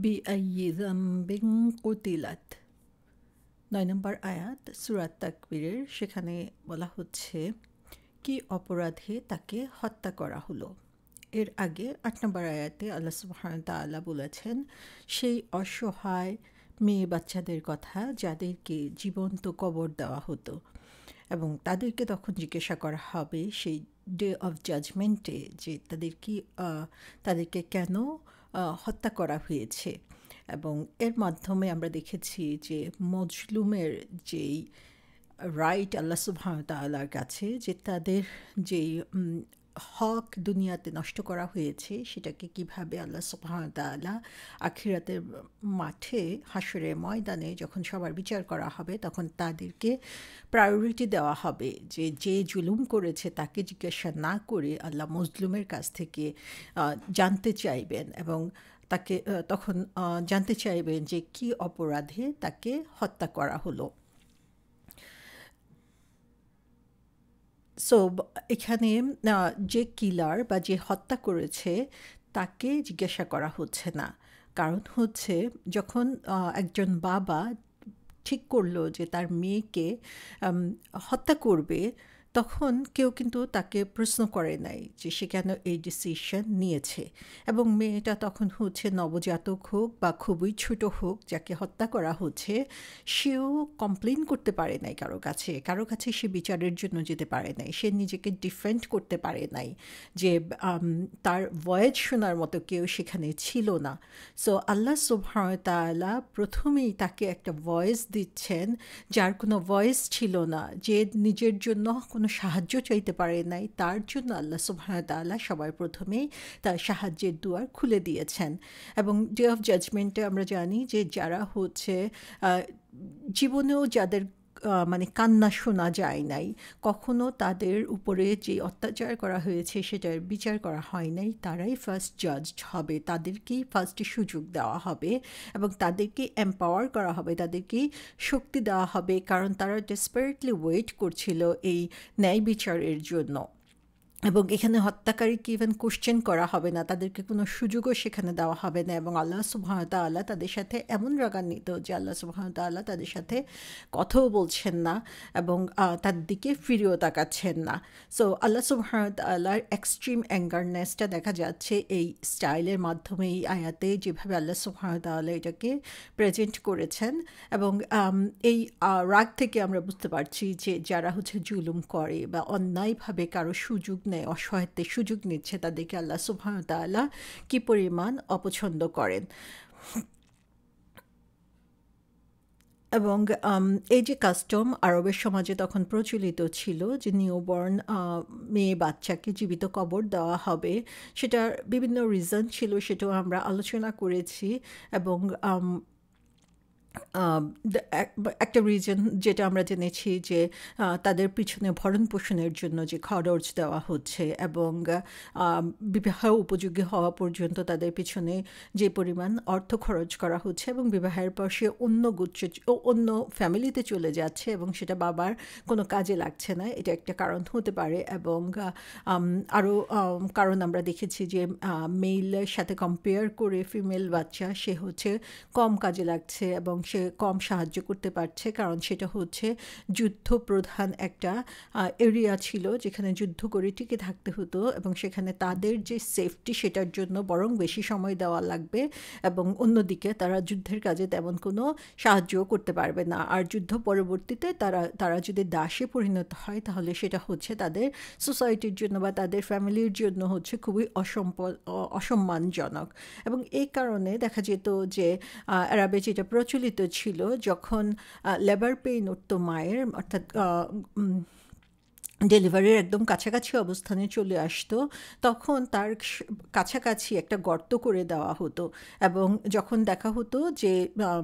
বিআইয়ি যামবিন কুতিলাত ৯ নম্বর আয়াত সূরা তাকবীরের। সেখানে বলা হচ্ছে কি অপরাধে তাকে হত্যা করা হলো। এর আগে ৮ নম্বর আয়াতে আল্লাহ সুবহানাহু ওয়া তাআলা বলেছেন সেই অসহায় মেয়ে বাচ্চাদের কথা যাদেরকে জীবন্ত কবর দেওয়া হতো এবং তাদেরকে তখন জিজ্ঞাসা করা হবে সেই ডে অফ জাজমেন্টে যে তাদেরকে কেন হত্যা করা হয়েছে। এবং এর মাধ্যমে আমরা দেখেছি যে মজলুমের যেই রাইট আল্লাহ সুবহানাহু ওয়া তাআলার কাছে যে তাদের যেই হক দুনিয়াতে নষ্ট করা হয়েছে সেটাকে কিভাবে আল্লাহ সুবহানাহু ওয়া তাআলা আখিরাতের মাঠে হাশরের ময়দানে যখন সবার বিচার করা হবে তখন তাদেরকে প্রায়োরিটি দেওয়া হবে যে যে জুলুম করেছে তাকে জিজ্ঞাসা না করে আল্লাহ মজলুমের কাছ থেকে জানতে চাইবেন এবং তাকে তখন জানতে চাইবেন যে কি অপরাধে তাকে হত্যা করা হলো। সো এখানে যে কিলার বা যে হত্যা করেছে তাকে জিজ্ঞাসা করা হচ্ছে না, কারণ হচ্ছে যখন একজন বাবা ঠিক করলো যে তার মেয়েকে হত্যা করবে তখন কেউ কিন্তু তাকে প্রশ্ন করে নাই যে সে কেন এই ডিসিশন নিয়েছে। এবং মেয়েটা তখন হচ্ছে নবজাতক হোক বা খুবই ছোট হোক যাকে হত্যা করা হচ্ছে, সেও কমপ্লেন করতে পারে নাই কারো কাছে সে বিচারের জন্য যেতে পারে নাই, সে নিজেকে ডিফেন্ড করতে পারে নাই, যে তার ভয়েস শোনার মতো কেউ সেখানে ছিল না। সো আল্লাহ সুবহানাহু ওয়া তাআলা প্রথমেই তাকে একটা ভয়েস দিচ্ছেন যার কোনো ভয়েস ছিল না, যে নিজের জন্য কোনো সাহায্য চাইতে পারে নাই, তার জন্য আল্লাহ সুবহানাহু ওয়া তাআলা সবার প্রথমেই তার সাহায্যের দুয়ার খুলে দিয়েছেন। এবং ডে অফ জাজমেন্টে আমরা জানি যে যারা হচ্ছে জীবনেও যাদের মানে কান্না শোনা যায় নাই, কখনো তাদের উপরে যে অত্যাচার করা হয়েছে সেটার বিচার করা হয় নাই, তারাই ফার্স্ট জাজড হবে, তাদেরকেই ফার্স্টে সুযোগ দেওয়া হবে এবং তাদেরকে এম্পাওয়ার করা হবে, তাদেরকেই শক্তি দেওয়া হবে, কারণ তারা ডেসপারেটলি ওয়েট করছিল এই ন্যায় বিচারের জন্য। এবং এখানে হত্যাকারীকে ইভেন কোশ্চেন করা হবে না, তাদেরকে কোনো সুযোগও সেখানে দেওয়া হবে না। এবং আল্লাহ সুবহানাহু ওয়া তাআলা তাদের সাথে এমন রাগান্বিত যে আল্লাহ সুবহানাহু ওয়া তাআলা তাদের সাথে কথাও বলছেন না এবং তার দিকে ফিরেও তাকাচ্ছেন না। সো আল্লাহ সুবহানাহু ওয়া তাআলার এক্সট্রিম অ্যাঙ্গারনেসটা দেখা যাচ্ছে এই স্টাইলের মাধ্যমে, এই আয়াতে যেভাবে আল্লাহ সুবহানাহু ওয়া তাআলা এটাকে প্রেজেন্ট করেছেন। এবং এই রাগ থেকে আমরা বুঝতে পারছি যে যারা হচ্ছে জুলুম করে বা অন্যায়ভাবে কারো সুযোগ নেয়, অসহায়ত্বের সুযোগ নিচ্ছে, তাদেরকে আল্লাহ সুবহানাহু ওয়া তাআলা কি পরিমাণ অপছন্দ করেন। এবং এই যে কাস্টম আরবের সমাজে তখন প্রচলিত ছিল যে নিউবর্ন মেয়ে বাচ্চাকে জীবিত কবর দেওয়া হবে, সেটার বিভিন্ন রিজন ছিল, সেটাও আমরা আলোচনা করেছি। এবং একটা রিজন যেটা আমরা জেনেছি যে তাদের পিছনে ভরণ পোষণের জন্য যে খরচ দেওয়া হচ্ছে এবং বিবাহ উপযোগী হওয়া পর্যন্ত তাদের পিছনে যে পরিমাণ অর্থ খরচ করা হচ্ছে এবং বিবাহের পর সে অন্য ফ্যামিলিতে চলে যাচ্ছে এবং সেটা বাবার কোনো কাজে লাগছে না, এটা একটা কারণ হতে পারে। এবং আরও কারণ আমরা দেখেছি যে মেইলের সাথে কম্পেয়ার করে ফিমেল বাচ্চা সে হচ্ছে কম কাজে লাগছে এবং সে কম সাহায্য করতে পারছে, কারণ সেটা হচ্ছে যুদ্ধ প্রধান একটা এরিয়া ছিল যেখানে যুদ্ধ করে টিকে থাকতে হতো এবং সেখানে তাদের যে সেফটি সেটার জন্য বরং বেশি সময় দেওয়া লাগবে এবং অন্যদিকে তারা যুদ্ধের কাজে তেমন কোনো সাহায্যও করতে পারবে না। আর যুদ্ধ পরবর্তীতে তারা যদি দাসে পরিণত হয় তাহলে সেটা হচ্ছে তাদের সোসাইটির জন্য বা তাদের ফ্যামিলির জন্য হচ্ছে খুবই অসম্মানজনক। এবং এই কারণে দেখা যেত যে আরবে যেটা প্রচলিত ছিল, যখন লেবার পেইন উঠতো মায়ের, অর্থাৎ ডেলিভারির একদম কাছাকাছি অবস্থানে চলে আসতো, তখন তার কাছাকাছি একটা গর্ত করে দেওয়া হতো এবং যখন দেখা হতো যে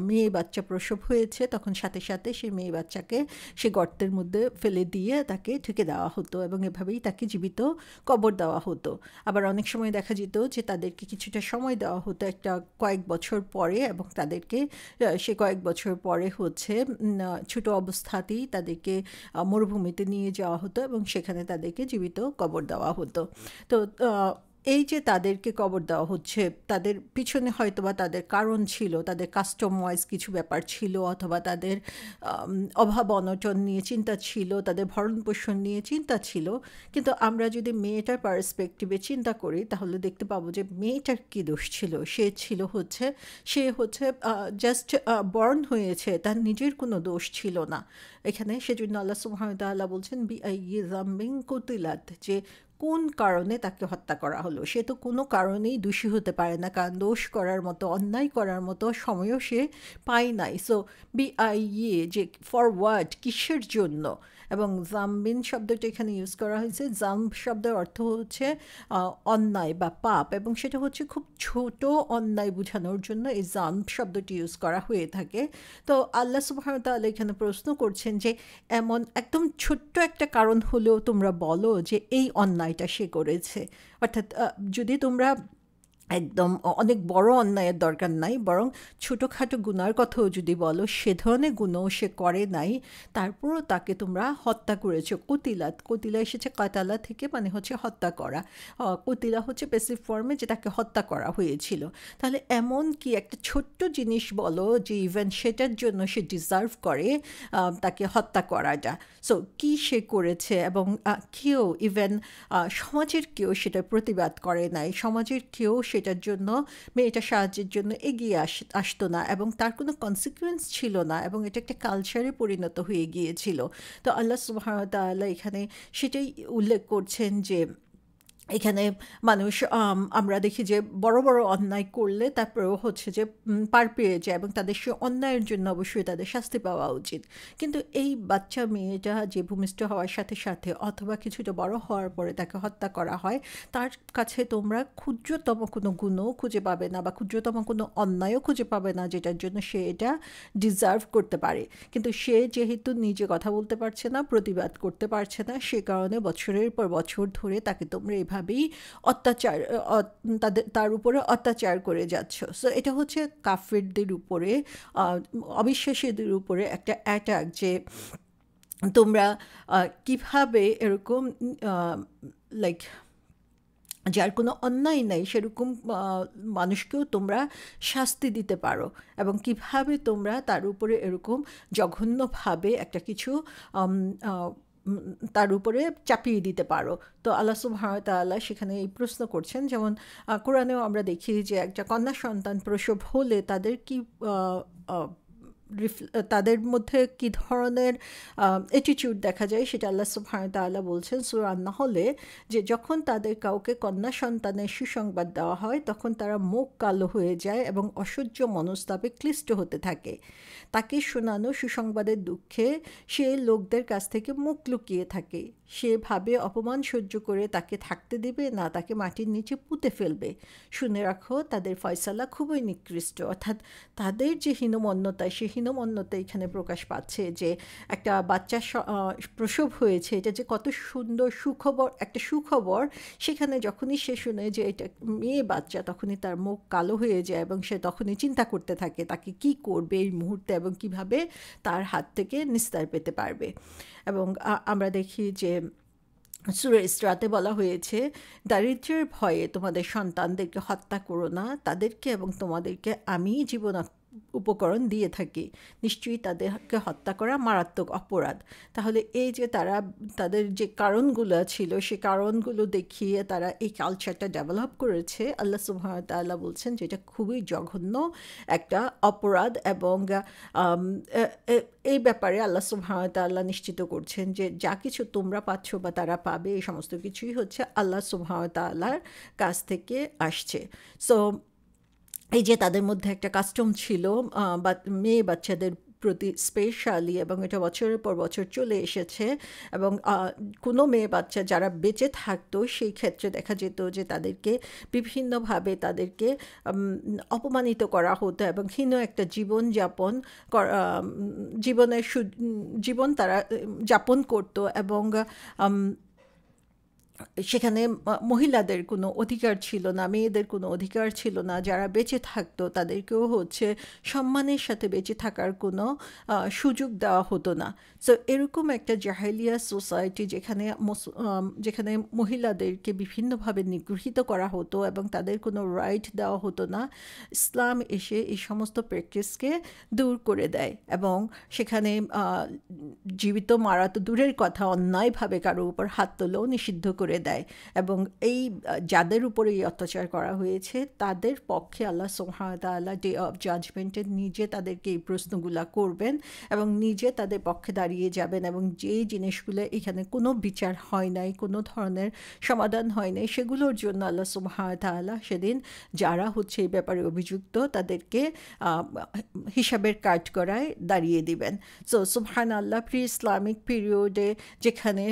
মেয়ে বাচ্চা প্রসব হয়েছে তখন সাথে সাথে সেই মেয়ে বাচ্চাকে সে গর্তের মধ্যে ফেলে দিয়ে তাকে ঢেকে দেওয়া হতো এবং এভাবেই তাকে জীবিত কবর দেওয়া হতো। আবার অনেক সময় দেখা যেত যে তাদেরকে কিছুটা সময় দেওয়া হতো একটা কয়েক বছর পরে এবং তাদেরকে সে কয়েক বছর পরে হচ্ছে ছোট অবস্থাতেই তাদেরকে মরুভূমিতে নিয়ে যাওয়া হতো এবং সেখানে তাদেরকে জীবিত কবর দেওয়া হতো। তো এই যে তাদেরকে কবর দেওয়া হচ্ছে, তাদের পিছনে হয়তোবা তাদের কারণ ছিল, তাদের কাস্টম ওয়াইজ কিছু ব্যাপার ছিল, অথবা তাদের অভাব অনটন নিয়ে চিন্তা ছিল, তাদের ভরণ পোষণ নিয়ে চিন্তা ছিল। কিন্তু আমরা যদি মেয়েটার পার্সপেক্টিভে চিন্তা করি তাহলে দেখতে পাবো যে মেয়েটার কী দোষ ছিল। সে হচ্ছে জাস্ট বর্ন হয়েছে, তার নিজের কোনো দোষ ছিল না এখানে। সেজন্য আল্লাহ সুবহানাহু ওয়া তাআলা বলছেন বিআইয়ি যামবিন কুতিলাত, যে কোন কারণে তাকে হত্যা করা হলো। সে তো কোনো কারণেই দোষী হতে পারে না, কারণ দোষ করার মতো, অন্যায় করার মতো সময়ও সে পায় নাই। সো বিআইয়ে, যে ফর হোয়াট, কিসের জন্য। এবং জাম্বিন শব্দটা এখানে ইউজ করা হয়েছে, জাম্ব শব্দের অর্থ হচ্ছে অন্যায় বা পাপ, এবং সেটা হচ্ছে খুব ছোট অন্যায় বোঝানোর জন্য এই জাম্ব শব্দটি ইউজ করা হয়ে থাকে। তো আল্লাহ সুবহানাহু ওয়া তাআলা এখানে প্রশ্ন করছেন যে এমন একদম ছোট্ট একটা কারণ হলেও তোমরা বলো যে এই অন্যায়টা সে করেছে। অর্থাৎ যদি তোমরা একদম অনেক বড় অন্যায়ের দরকার নাই, বরং ছোটোখাটো গুনার কথাও যদি বলো, সে ধরনের গুণও সে করে নাই, তারপরও তাকে তোমরা হত্যা করেছো। কতিলাত, কতিলা এসেছে কাতালা থেকে, মানে হচ্ছে হত্যা করা। কতিলা হচ্ছে প্যাসিভ ফর্মে, যে তাকে হত্যা করা হয়েছিল। তাহলে এমন কি একটা ছোট্ট জিনিস বলো যে ইভেন সেটার জন্য সে ডিজার্ভ করে তাকে হত্যা করাটা। সো কী সে করেছে, এবং কেউ ইভেন সমাজের কেউ সেটার প্রতিবাদ করে নাই, সমাজের কেউ সেটার জন্য, মেয়েটা সাহায্যের জন্য এগিয়ে আসতো না, এবং তার কোনো কনসিকুয়েন্স ছিল না, এবং এটা একটা কালচারে পরিণত হয়ে গিয়েছিল। তো আল্লাহ সুবহানাহু ওয়া তাআলা এখানে সেটাই উল্লেখ করছেন যে এখানে মানুষ, আমরা দেখি যে বড় বড় অন্যায় করলে তারপরেও হচ্ছে যে পার পেয়ে যায়, এবং তাদের সে অন্যায়ের জন্য অবশ্যই তাদের শাস্তি পাওয়া উচিত। কিন্তু এই বাচ্চা মেয়েটা যে ভূমিষ্ঠ হওয়ার সাথে সাথে অথবা কিছুটা বড় হওয়ার পরে তাকে হত্যা করা হয়, তার কাছে তোমরা ক্ষুদ্রতম কোনো গুণও খুঁজে পাবে না, বা ক্ষুদ্রতম কোনো অন্যায়ও খুঁজে পাবে না যেটার জন্য সে এটা ডিজার্ভ করতে পারে। কিন্তু সে যেহেতু নিজে কথা বলতে পারছে না, প্রতিবাদ করতে পারছে না, সে কারণে বছরের পর বছর ধরে তাকে তোমরা এভাবেই অত্যাচার, তার উপরে অত্যাচার করে যাচ্ছ। সো এটা হচ্ছে কাফেরদের উপরে, অবিশ্বাসীদের উপরে একটা অ্যাটাক, যে তোমরা কিভাবে এরকম লাইক যার কোনো অন্যায় নাই সেরকম মানুষকেও তোমরা শাস্তি দিতে পারো, এবং কিভাবে তোমরা তার উপরে এরকম জঘন্যভাবে একটা কিছু তার উপরে চাপিয়ে দিতে পারো। তো আল্লাহ সুবহানাহু ওয়া তাআলা সেখানে এই প্রশ্ন করছেন। যেমন কোরআনেও আমরা দেখি যে একটা কন্যা সন্তান প্রসব হলে তাদের কি তাদের মধ্যে কী ধরনের অ্যাটিটিউড দেখা যায়, সেটা আল্লাহ সুবহানাহু ওয়া তাআলা বলছেন সূরা আন-নাহলে, যে যখন তাদের কাউকে কন্যা সন্তানের সুসংবাদ দেওয়া হয় তখন তারা মুখ কালো হয়ে যায় এবং অসহ্য মনস্তাপে ক্লিষ্ট হতে থাকে। তাকে শোনানো সুসংবাদের দুঃখে সে লোকদের কাছ থেকে মুখ লুকিয়ে থাকে। সে ভাবে অপমান সহ্য করে তাকে থাকতে দেবে, না তাকে মাটির নিচে পুঁতে ফেলবে। শুনে রাখো, তাদের ফয়সালা খুবই নিকৃষ্ট। অর্থাৎ তাদের যে হীনমন্যতা, সে হীনমন্যতা এখানে প্রকাশ পাচ্ছে, যে একটা বাচ্চা প্রসব হয়েছে, এটা যে কত সুন্দর সুখবর, একটা সুখবর, সেখানে যখনই সে শুনে যে এটা মেয়ে বাচ্চা, তখনই তার মুখ কালো হয়ে যায়, এবং সে তখনই চিন্তা করতে থাকে তাকে কি করবে এই মুহূর্তে, এবং কিভাবে তার হাত থেকে নিস্তার পেতে পারবে। এবং আমরা দেখি যে সূরা ইসরাতে বলা হয়েছে, দারিদ্র্যের ভয়ে তোমাদের সন্তানদেরকে হত্যা করো না, তাদেরকে এবং তোমাদেরকে আমি জীবন উপকরণ দিয়ে থাকি, নিশ্চয়ই তাদেরকে হত্যা করা মারাত্মক অপরাধ। তাহলে এই যে তারা তাদের যে কারণগুলো ছিল, সে কারণগুলো দেখিয়ে তারা এই কালচারটা ডেভেলপ করেছে, আল্লাহ সুবহানাহু ওয়া তাআলা বলছেন যে এটা খুবই জঘন্য একটা অপরাধ। এবং এই ব্যাপারে আল্লাহ সুবহানাহু ওয়া তাআলা নিশ্চিত করছেন যে যা কিছু তোমরা পাচ্ছ বা তারা পাবে, এই সমস্ত কিছুই হচ্ছে আল্লাহ সুবহানাহু ওয়া তাআলার কাছ থেকে আসছে। সো এই যে তাদের মধ্যে একটা কাস্টম ছিল বা মেয়ে বাচ্চাদের প্রতি স্পেশালি, এবং এটা বছরের পর বছর চলে এসেছে, এবং কোনো মেয়ে বাচ্চা যারা বেঁচে থাকতো সেই ক্ষেত্রে দেখা যেত যে তাদেরকে বিভিন্নভাবে তাদেরকে অপমানিত করা হতো, এবং হীন একটা জীবনযাপন জীবন তারা যাপন করতো, এবং সেখানে মহিলাদের কোনো অধিকার ছিল না, মেয়েদের কোনো অধিকার ছিল না, যারা বেঁচে থাকতো তাদেরকেও হচ্ছে সম্মানের সাথে বেঁচে থাকার কোনো সুযোগ দেওয়া হতো না। সো এরকম একটা জাহেলিয়া সোসাইটি যেখানে মহিলাদেরকে বিভিন্নভাবে নিগৃহীত করা হতো এবং তাদের কোনো রাইট দেওয়া হতো না, ইসলাম এসে এই সমস্ত প্র্যাকটিসকে দূর করে দেয় এবং সেখানে জীবিত মারা তো দূরের কথা, অন্যায়ভাবে কারো উপর হাত তোলাও নিষিদ্ধ করে দেয়। এবং এই যাদের উপরে এই অত্যাচার করা হয়েছে তাদের পক্ষে আল্লাহ সুবহানাহু ওয়া তাআলা ডে অফ জাজমেন্টে নিজে তাদেরকে এই প্রশ্নগুলা করবেন এবং নিজে তাদের পক্ষে দাঁড়িয়ে যাবেন, এবং যেই জিনিসগুলো এখানে কোনো বিচার হয় নাই, কোনো ধরনের সমাধান হয় নাই, সেগুলোর জন্য আল্লাহ সুবহানাহু ওয়া তাআলা সেদিন যারা হচ্ছে এই ব্যাপারে অভিযুক্ত তাদেরকে হিসাবের কাঠগড়ায় দাঁড়িয়ে দিবেন। সো সুবহানাল্লাহ, প্রি ইসলামিক পিরিয়ডে যেখানে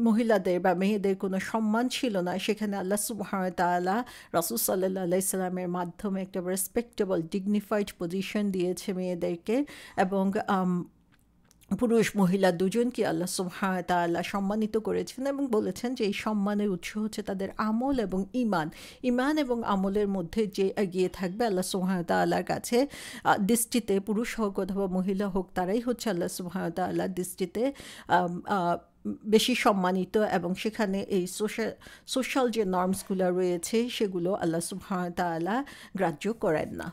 মহিলাদের বা মেয়েদের কোনো সম্মান ছিল না, সেখানে আল্লাহ সুবহানাহু ওয়া তাআলা রাসূল সাল্লাল্লাহু আলাইহি সাল্লামের মাধ্যমে একটা রেসপেক্টেবল ডিগনিফাইড পজিশন দিয়েছে মেয়েদেরকে, এবং পুরুষ মহিলা দুজনকে আল্লাহ সুবহানাহু ওয়া তাআলা সম্মানিত করেছেন এবং বলেছেন যে এই সম্মানের উৎস হচ্ছে তাদের আমল এবং ঈমান। ঈমান এবং আমলের মধ্যে যে এগিয়ে থাকবে আল্লাহ সুবহানাহু ওয়া তাআলার কাছে দৃষ্টিতে, পুরুষ হোক অথবা মহিলা হোক, তারাই হচ্ছে আল্লাহ সুবহানাহু ওয়া তাআলার দৃষ্টিতে বেশি সম্মানিত, এবং সেখানে এই সোশ্যাল যে নর্মসগুলো রয়েছে সেগুলো আল্লাহ সুবহানাহু ওয়া তাআলা গ্রাহ্য করেন না।